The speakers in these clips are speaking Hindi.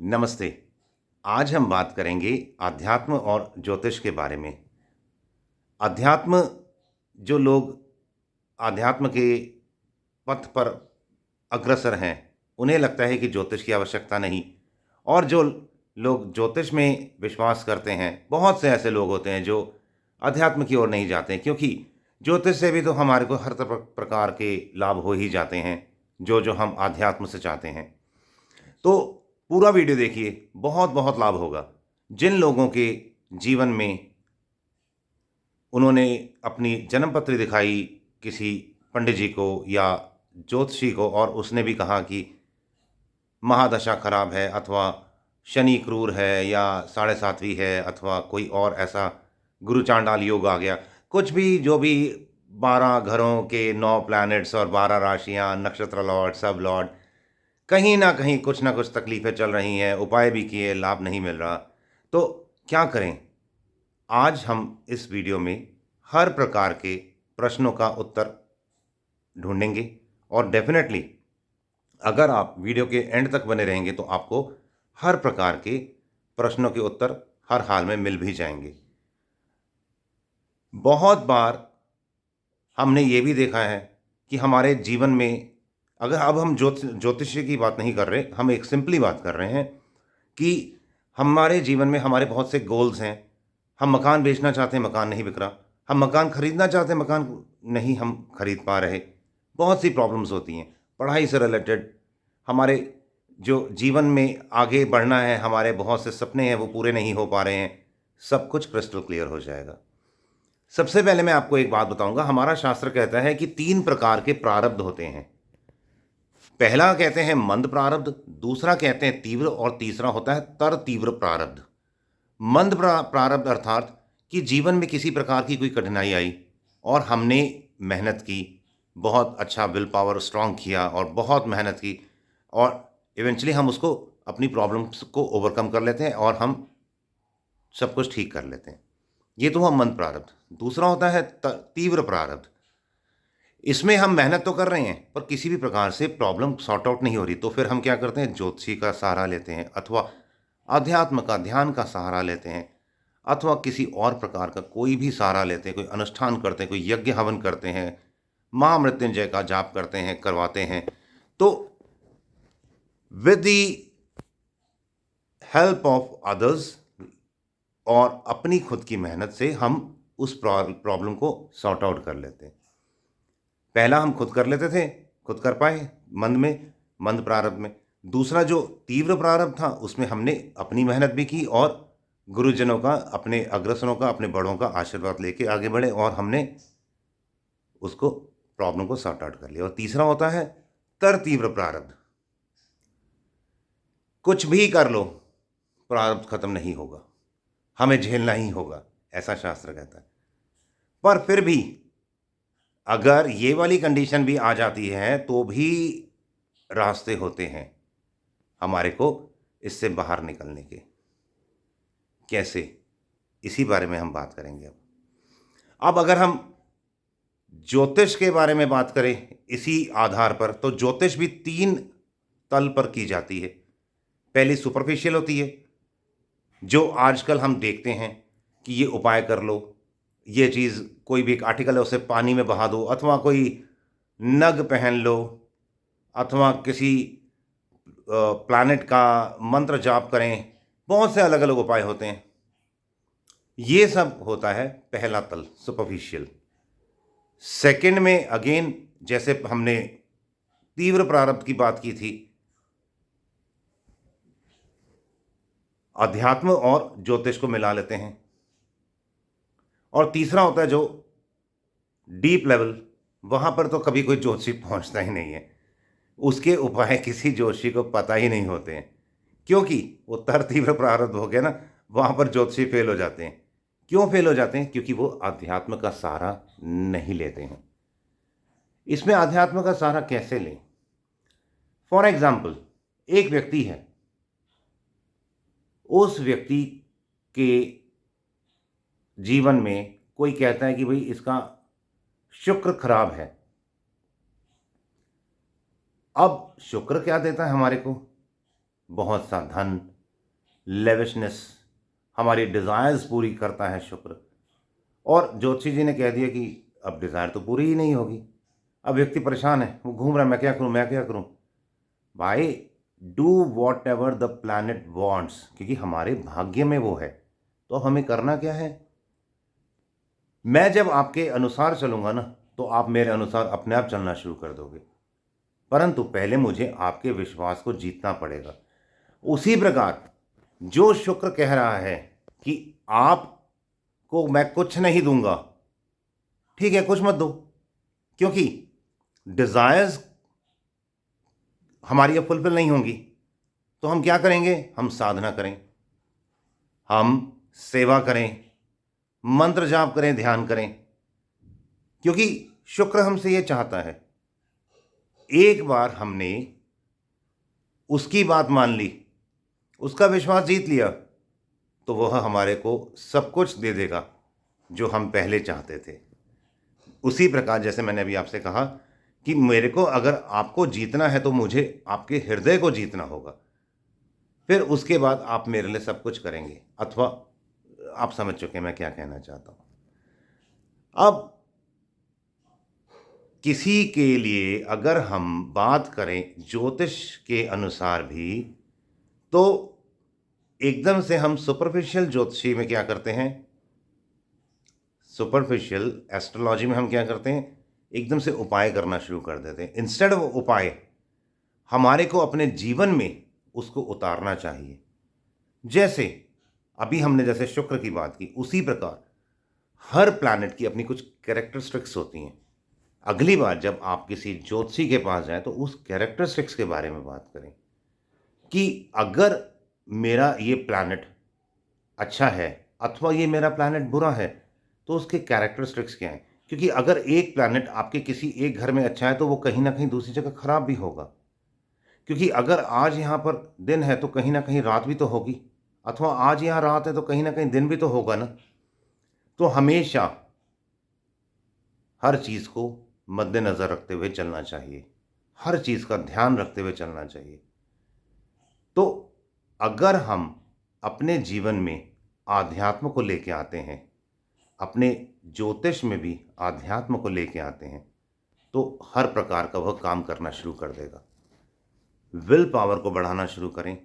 नमस्ते। आज हम बात करेंगे आध्यात्म और ज्योतिष के बारे में। अध्यात्म जो लोग आध्यात्म के पथ पर अग्रसर हैं, उन्हें लगता है कि ज्योतिष की आवश्यकता नहीं और जो लोग ज्योतिष में विश्वास करते हैं, बहुत से ऐसे लोग होते हैं जो अध्यात्म की ओर नहीं जाते क्योंकि ज्योतिष से भी तो हमारे को हर प्रकार के लाभ हो ही जाते हैं, जो हम अध्यात्म से चाहते हैं। तो पूरा वीडियो देखिए, बहुत-बहुत लाभ होगा। जिन लोगों के जीवन में उन्होंने अपनी जन्म पत्री दिखाई किसी पंडित जी को या ज्योतिषी को और उसने भी कहा कि महादशा खराब है अथवा शनि क्रूर है या साढ़े सातवीं है अथवा कोई और ऐसा गुरु चांडाल योग आ गया। कुछ भी जो भी 12 घरों के 9 प्लैनेट्स और 12 राशियाँ, नक्षत्र लॉर्ड, सब लॉर्ड, कहीं न कहीं कुछ न कुछ तकलीफ़ें चल रही हैं, उपाय भी किए, लाभ नहीं मिल रहा। तो क्या करें? आज हम इस वीडियो में हर प्रकार के प्रश्नों का उत्तर ढूँढेंगे और डेफ़िनेटली अगर आप वीडियो के एंड तक बने रहेंगे तो आपको हर प्रकार के प्रश्नों के उत्तर हर हाल में मिल भी जाएँगे। बहुत बार हमने ये भी देखा है कि हमारे जीवन में अगर अब हम ज्योतिषी की बात नहीं कर रहे, हम एक सिंपली बात कर रहे हैं कि हमारे जीवन में हमारे बहुत से गोल्स हैं। हम मकान बेचना चाहते हैं, मकान नहीं बिक रहा। हम मकान खरीदना चाहते हैं, मकान नहीं हम खरीद पा रहे। बहुत सी प्रॉब्लम्स होती हैं। पढ़ाई से रिलेटेड, हमारे जो जीवन में आगे बढ़ना है, हमारे बहुत से सपने हैं, वो पूरे नहीं हो पा रहे हैं। सब कुछ क्रिस्टल क्लियर हो जाएगा। सबसे पहले मैं आपको एक बात बताऊँगा, हमारा शास्त्र कहता है कि 3 प्रकार के प्रारब्ध होते हैं। पहला कहते हैं मंद प्रारब्ध, दूसरा कहते हैं तीव्र और तीसरा होता है तर तीव्र प्रारब्ध। मंद प्रारब्ध अर्थात कि जीवन में किसी प्रकार की कोई कठिनाई आई और हमने मेहनत की, बहुत अच्छा विल पावर स्ट्रांग किया और बहुत मेहनत की और इवेंचुअली हम उसको अपनी प्रॉब्लम्स को ओवरकम कर लेते हैं और हम सब कुछ ठीक कर लेते हैं। ये तो हुआ मंद प्रारब्ध। दूसरा होता है तीव्र प्रारब्ध। इसमें हम मेहनत तो कर रहे हैं पर किसी भी प्रकार से प्रॉब्लम सॉर्ट आउट नहीं हो रही, तो फिर हम क्या करते हैं, ज्योतिषी का सहारा लेते हैं अथवा अध्यात्म का ध्यान का सहारा लेते हैं अथवा किसी और प्रकार का कोई भी सहारा लेते हैं, कोई अनुष्ठान करते हैं, कोई यज्ञ हवन करते हैं, महामृत्युंजय का जाप करते हैं, करवाते हैं। तो with the help of others और अपनी खुद की मेहनत से हम उस प्रॉब्लम को सॉर्ट आउट कर लेते हैं। पहला हम खुद कर लेते थे, खुद कर पाए मंद में, मंद प्रारब्ध में। दूसरा जो तीव्र प्रारब्ध था उसमें हमने अपनी मेहनत भी की और गुरुजनों का, अपने अग्रसरों का, अपने बड़ों का आशीर्वाद लेके आगे बढ़े और हमने उसको प्रॉब्लम को सॉर्ट आउट कर लिया। और तीसरा होता है तर तीव्र प्रारब्ध। कुछ भी कर लो, प्रारब्ध खत्म नहीं होगा, हमें झेलना ही होगा, ऐसा शास्त्र कहता है। पर फिर भी अगर ये वाली कंडीशन भी आ जाती है तो भी रास्ते होते हैं हमारे को इससे बाहर निकलने के। कैसे? इसी बारे में हम बात करेंगे अब अगर हम ज्योतिष के बारे में बात करें इसी आधार पर, तो ज्योतिष भी 3 तल पर की जाती है। पहली सुपरफिशियल होती है, जो आजकल हम देखते हैं कि ये उपाय कर लो, ये चीज़ कोई भी एक आर्टिकल है उसे पानी में बहा दो अथवा कोई नग पहन लो अथवा किसी प्लैनेट का मंत्र जाप करें, बहुत से अलग अलग उपाय होते हैं। ये सब होता है पहला तल, सुपरफिशियल। सेकंड में अगेन जैसे हमने तीव्र प्रारब्ध की बात की थी, अध्यात्म और ज्योतिष को मिला लेते हैं। और तीसरा होता है जो डीप लेवल, वहां पर तो कभी कोई ज्योतिषी पहुंचता ही नहीं है, उसके उपाय किसी ज्योतिषी को पता ही नहीं होते हैं, क्योंकि वो तर तीव्र प्रारब्ध हो गया ना, वहां पर ज्योतिषी फेल हो जाते हैं। क्यों फेल हो जाते हैं? क्योंकि वो अध्यात्म का सहारा नहीं लेते हैं। इसमें अध्यात्म का सहारा कैसे लें? फॉर एग्जाम्पल, एक व्यक्ति है, उस व्यक्ति के जीवन में कोई कहता है कि भाई इसका शुक्र खराब है। अब शुक्र क्या देता है हमारे को? बहुत सा धन, लेविशनेस, हमारी डिज़ायर्स पूरी करता है शुक्र। और ज्योतिषी जी ने कह दिया कि अब डिज़ायर तो पूरी ही नहीं होगी, अब व्यक्ति परेशान है, वो घूम रहा है, मैं क्या करूं, मैं क्या करूं। भाई, do what ever the planet wants, क्योंकि हमारे भाग्य में वो है, तो हमें करना क्या है। मैं जब आपके अनुसार चलूंगा ना, तो आप मेरे अनुसार अपने आप चलना शुरू कर दोगे, परंतु पहले मुझे आपके विश्वास को जीतना पड़ेगा। उसी प्रकार जो शुक्र कह रहा है कि आपको मैं कुछ नहीं दूंगा, ठीक है, कुछ मत दो, क्योंकि डिजायर्स हमारी अब फुलफिल नहीं होंगी, तो हम क्या करेंगे, हम साधना करें, हम सेवा करें, मंत्र जाप करें, ध्यान करें, क्योंकि शुक्र हमसे यह चाहता है। एक बार हमने उसकी बात मान ली, उसका विश्वास जीत लिया, तो वह हमारे को सब कुछ दे देगा जो हम पहले चाहते थे। उसी प्रकार जैसे मैंने अभी आपसे कहा कि मेरे को अगर आपको जीतना है तो मुझे आपके हृदय को जीतना होगा, फिर उसके बाद आप मेरे लिए सब कुछ करेंगे, अथवा आप समझ चुके मैं क्या कहना चाहता हूं। अब किसी के लिए अगर हम बात करें ज्योतिष के अनुसार भी, तो एकदम से हम सुपरफिशियल ज्योतिषी में क्या करते हैं, सुपरफिशियल एस्ट्रोलॉजी में हम क्या करते हैं, एकदम से उपाय करना शुरू कर देते हैं। इंस्टेड ऑफ उपाय, हमारे को अपने जीवन में उसको उतारना चाहिए। जैसे अभी हमने जैसे शुक्र की बात की, उसी प्रकार हर प्लैनेट की अपनी कुछ कैरेक्टरिस्टिक्स होती हैं। अगली बार जब आप किसी ज्योतिषी के पास जाएं, तो उस कैरेक्टरिस्टिक्स के बारे में बात करें कि अगर मेरा ये प्लैनेट अच्छा है अथवा ये मेरा प्लैनेट बुरा है, तो उसके कैरेक्टरिस्टिक्स क्या हैं। क्योंकि अगर एक प्लैनेट आपके किसी एक घर में अच्छा है, तो वो कहीं ना कहीं दूसरी जगह खराब भी होगा। क्योंकि अगर आज यहाँ पर दिन है, तो कहीं ना कहीं रात भी तो होगी, अथवा आज यहाँ रात है तो कहीं ना कहीं दिन भी तो होगा ना। तो हमेशा हर चीज़ को मद्देनज़र रखते हुए चलना चाहिए, हर चीज़ का ध्यान रखते हुए चलना चाहिए। तो अगर हम अपने जीवन में आध्यात्म को लेके आते हैं, अपने ज्योतिष में भी आध्यात्म को लेके आते हैं, तो हर प्रकार का वह काम करना शुरू कर देगा। विल पावर को बढ़ाना शुरू करें।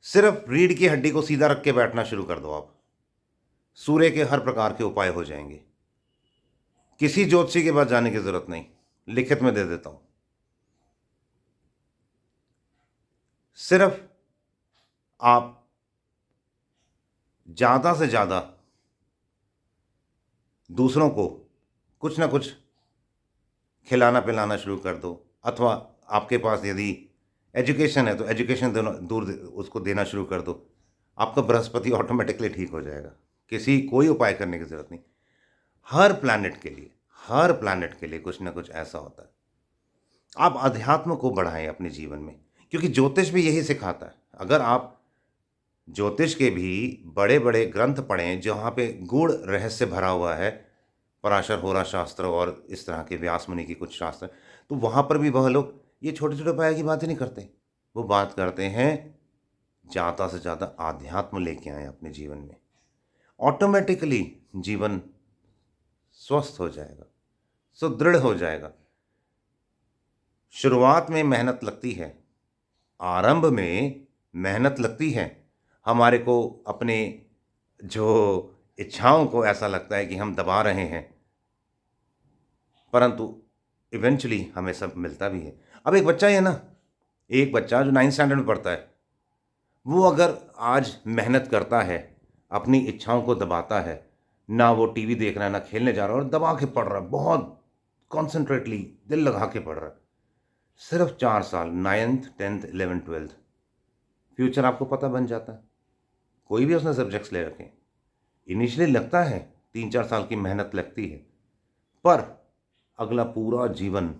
सिर्फ रीढ़ की हड्डी को सीधा रख के बैठना शुरू कर दो आप, सूर्य के हर प्रकार के उपाय हो जाएंगे। किसी ज्योतिषी के पास जाने की जरूरत नहीं, लिखित में दे देता हूं। सिर्फ आप ज्यादा से ज्यादा दूसरों को कुछ ना कुछ खिलाना पिलाना शुरू कर दो, अथवा आपके पास यदि एजुकेशन है तो एजुकेशन उसको देना शुरू कर दो। आपका बृहस्पति ऑटोमेटिकली ठीक हो जाएगा, कोई उपाय करने की जरूरत नहीं। हर प्लैनेट के लिए, हर प्लैनेट के लिए कुछ ना कुछ ऐसा होता है। आप अध्यात्म को बढ़ाएं अपने जीवन में, क्योंकि ज्योतिष भी यही सिखाता है। अगर आप ज्योतिष के भी बड़े बड़े ग्रंथ पढ़ें जहाँ पे गूढ़ रहस्य भरा हुआ है, पराशर होरा शास्त्र और इस तरह के व्यास मुनि की कुछ शास्त्र, तो वहाँ पर भी वह लोग ये छोटे छोटे उपाय की बात ही नहीं करते। वो बात करते हैं ज़्यादा से ज़्यादा आध्यात्म लेके आए अपने जीवन में, ऑटोमेटिकली जीवन स्वस्थ हो जाएगा, सुदृढ़ हो जाएगा। शुरुआत में मेहनत लगती है, आरंभ में मेहनत लगती है। हमारे को अपने जो इच्छाओं को ऐसा लगता है कि हम दबा रहे हैं, परंतु इवेंचुअली हमें सब मिलता भी है। अब एक बच्चा ही है ना, एक बच्चा जो 9th स्टैंडर्ड में पढ़ता है, वो अगर आज मेहनत करता है, अपनी इच्छाओं को दबाता है, ना वो टीवी देख रहा है, ना खेलने जा रहा है, और दबा के पढ़ रहा है, बहुत कॉन्सेंट्रेटली दिल लगा के पढ़ रहा है, सिर्फ 4 साल, 9th 10th 11th 12th, future आपको पता बन जाता है। कोई भी उसने सब्जेक्ट्स ले रखे, इनिशियली लगता है 3-4 साल की मेहनत लगती है, पर अगला पूरा जीवन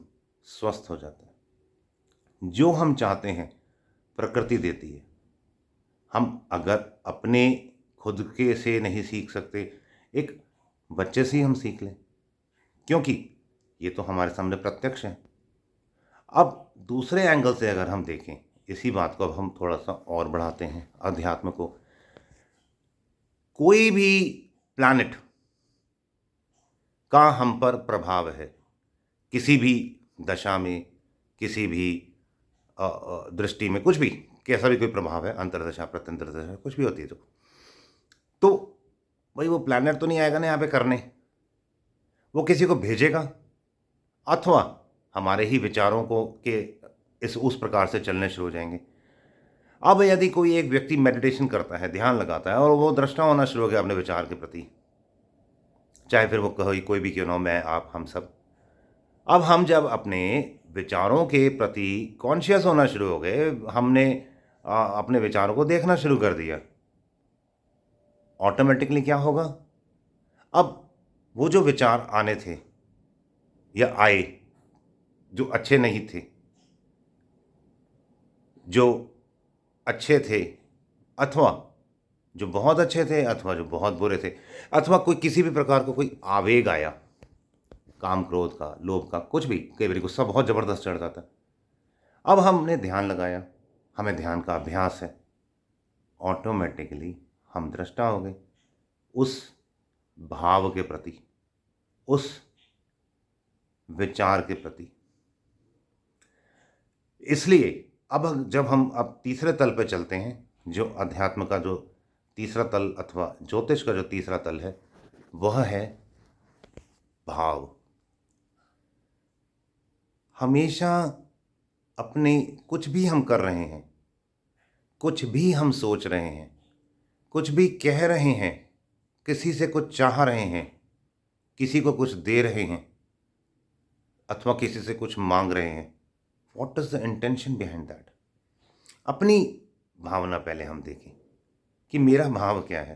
स्वस्थ हो जाता है। जो हम चाहते हैं प्रकृति देती है। हम अगर अपने खुद के से नहीं सीख सकते, एक बच्चे से ही हम सीख लें, क्योंकि ये तो हमारे सामने प्रत्यक्ष है। अब दूसरे एंगल से अगर हम देखें, इसी बात को अब हम थोड़ा सा और बढ़ाते हैं, अध्यात्म को। कोई भी प्लैनेट का हम पर प्रभाव है, किसी भी दशा में, किसी भी दृष्टि में, कुछ भी, कैसा भी कोई प्रभाव है, अंतर्दशा प्रत्यंतरदशा कुछ भी होती है तो भाई वो प्लैनेट तो नहीं आएगा ना यहाँ पे करने, वो किसी को भेजेगा, अथवा हमारे ही विचारों को के उस प्रकार से चलने शुरू हो जाएंगे। अब यदि कोई एक व्यक्ति मेडिटेशन करता है, ध्यान लगाता है, और वो दृष्टा होना शुरू हो गया अपने विचार के प्रति, चाहे फिर वो कोई भी क्यों ना हो, मैं, आप, हम सब, अब हम जब अपने विचारों के प्रति कॉन्शियस होना शुरू हो गए, हमने अपने विचारों को देखना शुरू कर दिया, ऑटोमेटिकली क्या होगा, अब वो जो विचार आने थे या आए, जो अच्छे नहीं थे, जो अच्छे थे, अथवा जो बहुत अच्छे थे, अथवा जो बहुत बुरे थे, अथवा कोई किसी भी प्रकार का कोई आवेग आया, काम क्रोध का, लोभ का, कुछ भी, कई बार गुस्सा बहुत ज़बरदस्त चढ़ जाता। अब हमने ध्यान लगाया, हमें ध्यान का अभ्यास है, ऑटोमेटिकली हम दृष्टा हो गए उस भाव के प्रति, उस विचार के प्रति। इसलिए अब जब हम तीसरे तल पे चलते हैं, जो अध्यात्म का जो तीसरा तल अथवा ज्योतिष का जो तीसरा तल है, वह है भाव। हमेशा अपने कुछ भी हम कर रहे हैं, कुछ भी हम सोच रहे हैं, कुछ भी कह रहे हैं, किसी से कुछ चाह रहे हैं, किसी को कुछ दे रहे हैं, अथवा किसी से कुछ मांग रहे हैं, what is the intention behind that? अपनी भावना पहले हम देखें कि मेरा भाव क्या है,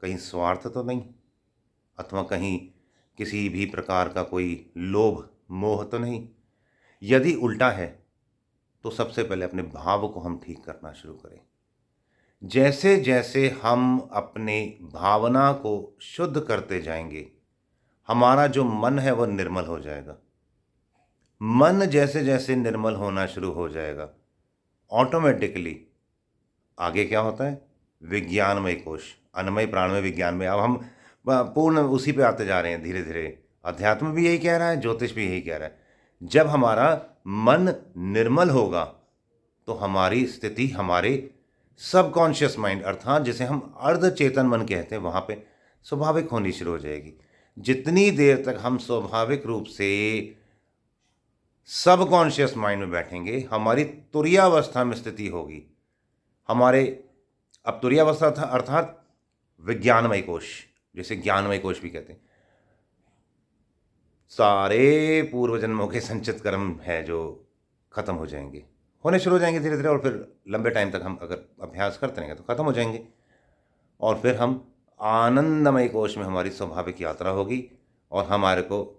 कहीं स्वार्थ तो नहीं, अथवा कहीं किसी भी प्रकार का कोई लोभ मोह तो नहीं। यदि उल्टा है तो सबसे पहले अपने भाव को हम ठीक करना शुरू करें। जैसे जैसे हम अपने भावना को शुद्ध करते जाएंगे, हमारा जो मन है वह निर्मल हो जाएगा। मन जैसे जैसे निर्मल होना शुरू हो जाएगा, ऑटोमेटिकली आगे क्या होता है, विज्ञानमय कोश, अन्नमय प्राणमय विज्ञानमय। अब हम पूर्ण उसी पे आते जा रहे हैं धीरे धीरे। अध्यात्म भी यही कह रहा है, ज्योतिष भी यही कह रहा है। जब हमारा मन निर्मल होगा तो हमारी स्थिति हमारे सबकॉन्शियस माइंड, अर्थात जिसे हम अर्धचेतन मन कहते हैं, वहाँ पे स्वाभाविक होनी शुरू हो जाएगी। जितनी देर तक हम स्वाभाविक रूप से सबकॉन्शियस माइंड में बैठेंगे, हमारी तुरीयावस्था में स्थिति होगी। हमारे अब तुरीयावस्था था अर्थात विज्ञानमय कोश, जिसे ज्ञानमय कोश भी कहते हैं। सारे पूर्व जन्मों के संचित कर्म है जो खत्म हो जाएंगे, होने शुरू हो जाएंगे धीरे धीरे, और फिर लंबे टाइम तक हम अगर अभ्यास करते रहेंगे तो खत्म हो जाएंगे, और फिर हम आनंदमय कोश में हमारी स्वाभाविक यात्रा होगी, और हमारे को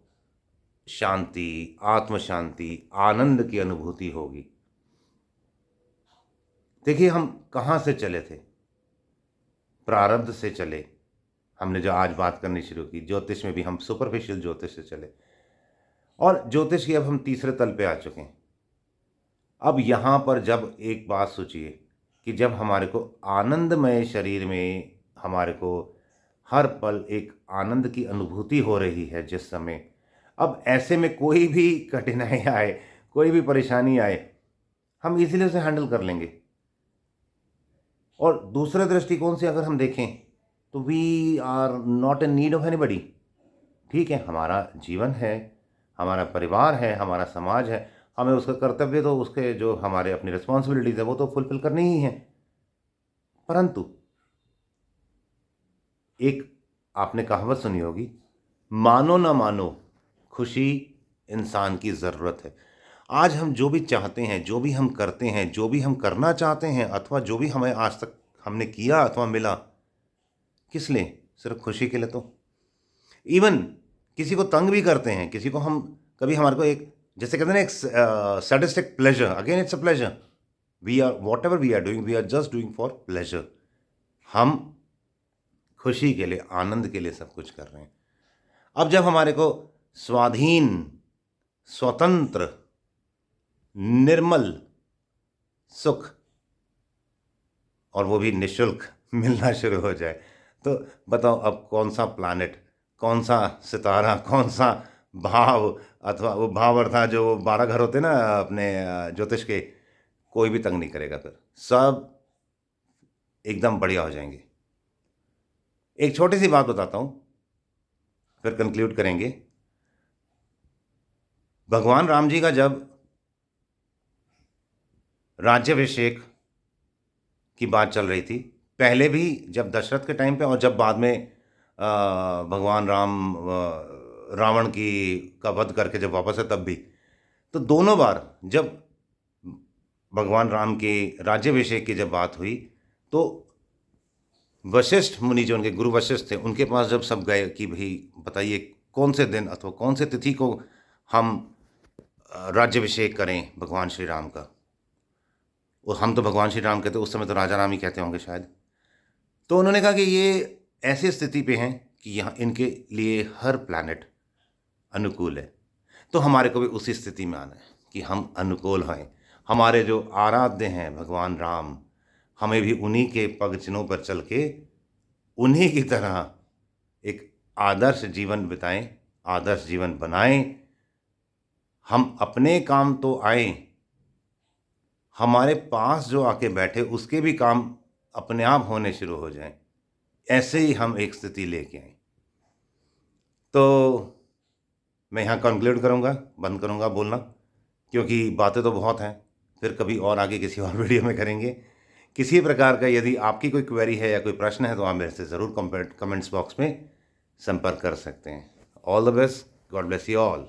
शांति, आत्म शांति, आनंद की अनुभूति होगी। देखिए हम कहाँ से चले थे, प्रारब्ध से चले। हमने जो आज बात करनी शुरू की, ज्योतिष में भी हम सुपरफिशियल ज्योतिष से चले, और ज्योतिष की अब हम तीसरे तल पे आ चुके हैं। अब यहाँ पर जब एक बात सोचिए कि जब हमारे को आनंदमय शरीर में हमारे को हर पल एक आनंद की अनुभूति हो रही है जिस समय, अब ऐसे में कोई भी कठिनाई आए, कोई भी परेशानी आए, हम इजीली उसे हैंडल कर लेंगे। और दूसरे दृष्टिकोण से अगर हम देखें तो we are not in need of anybody. ठीक है, हमारा जीवन है, हमारा परिवार है, हमारा समाज है, हमें उसका कर्तव्य तो उसके जो हमारे अपनी रिस्पॉन्सिबिलिटीज़ है वो तो फुलफिल करनी ही है। परंतु एक आपने कहावत सुनी होगी, मानो ना मानो खुशी इंसान की ज़रूरत है। आज हम जो भी चाहते हैं, जो भी हम करते हैं, जो भी हम करना चाहते हैं, अथवा जो भी हमें आज तक हमने किया अथवा मिला, किस लिए? सिर्फ खुशी के लिए। तो इवन किसी को तंग भी करते हैं, किसी को हम कभी हमारे को एक, जैसे कहते हैं ना, एक sadistic pleasure, again it's a pleasure. We are whatever we are doing, we are just doing for pleasure. हम खुशी के लिए, आनंद के लिए सब कुछ कर रहे हैं। अब जब हमारे को स्वाधीन, स्वतंत्र, निर्मल सुख, और वो भी निःशुल्क मिलना शुरू हो जाए, तो बताओ अब कौन सा प्लैनेट, कौन सा सितारा, कौन सा भाव, अथवा वो भाव अर्थात जो 12 घर होते हैं ना अपने ज्योतिष के, कोई भी तंग नहीं करेगा, फिर सब एकदम बढ़िया हो जाएंगे। एक छोटी सी बात बताता हूं, फिर कंक्लूड करेंगे। भगवान राम जी का जब राज्याभिषेक की बात चल रही थी, पहले भी जब दशरथ के टाइम पे, और जब बाद में भगवान राम रावण की का वध करके जब वापस है तब भी, तो दोनों बार जब भगवान राम के राज्याभिषेक की जब बात हुई, तो वशिष्ठ मुनि जो उनके गुरु वशिष्ठ थे, उनके पास जब सब गए कि भाई बताइए कौन से दिन अथवा कौन से तिथि को हम राज्याभिषेक करें भगवान श्री राम का। और हम तो भगवान श्री राम कहते, उस समय तो राजा राम ही कहते होंगे शायद। तो उन्होंने कहा कि ये ऐसी स्थिति पे हैं कि यहाँ इनके लिए हर प्लैनेट अनुकूल है, तो हमारे को भी उसी स्थिति में आना है कि हम अनुकूल हैं। हमारे जो आराध्य हैं भगवान राम, हमें भी उन्हीं के पग चिन्हों पर चल के उन्हीं की तरह एक आदर्श जीवन बिताएं, आदर्श जीवन बनाएं। हम अपने काम तो आए, हमारे पास जो आके बैठे उसके भी काम अपने आप होने शुरू हो जाएं। ऐसे ही हम एक स्थिति लेके आए। तो मैं यहाँ कंक्लूड करूँगा, बंद करूँगा बोलना, क्योंकि बातें तो बहुत हैं, फिर कभी और आगे किसी और वीडियो में करेंगे। किसी प्रकार का यदि आपकी कोई क्वेरी है या कोई प्रश्न है तो आप मेरे से ज़रूर कमेंट्स बॉक्स में संपर्क कर सकते हैं। All the best, God bless you all.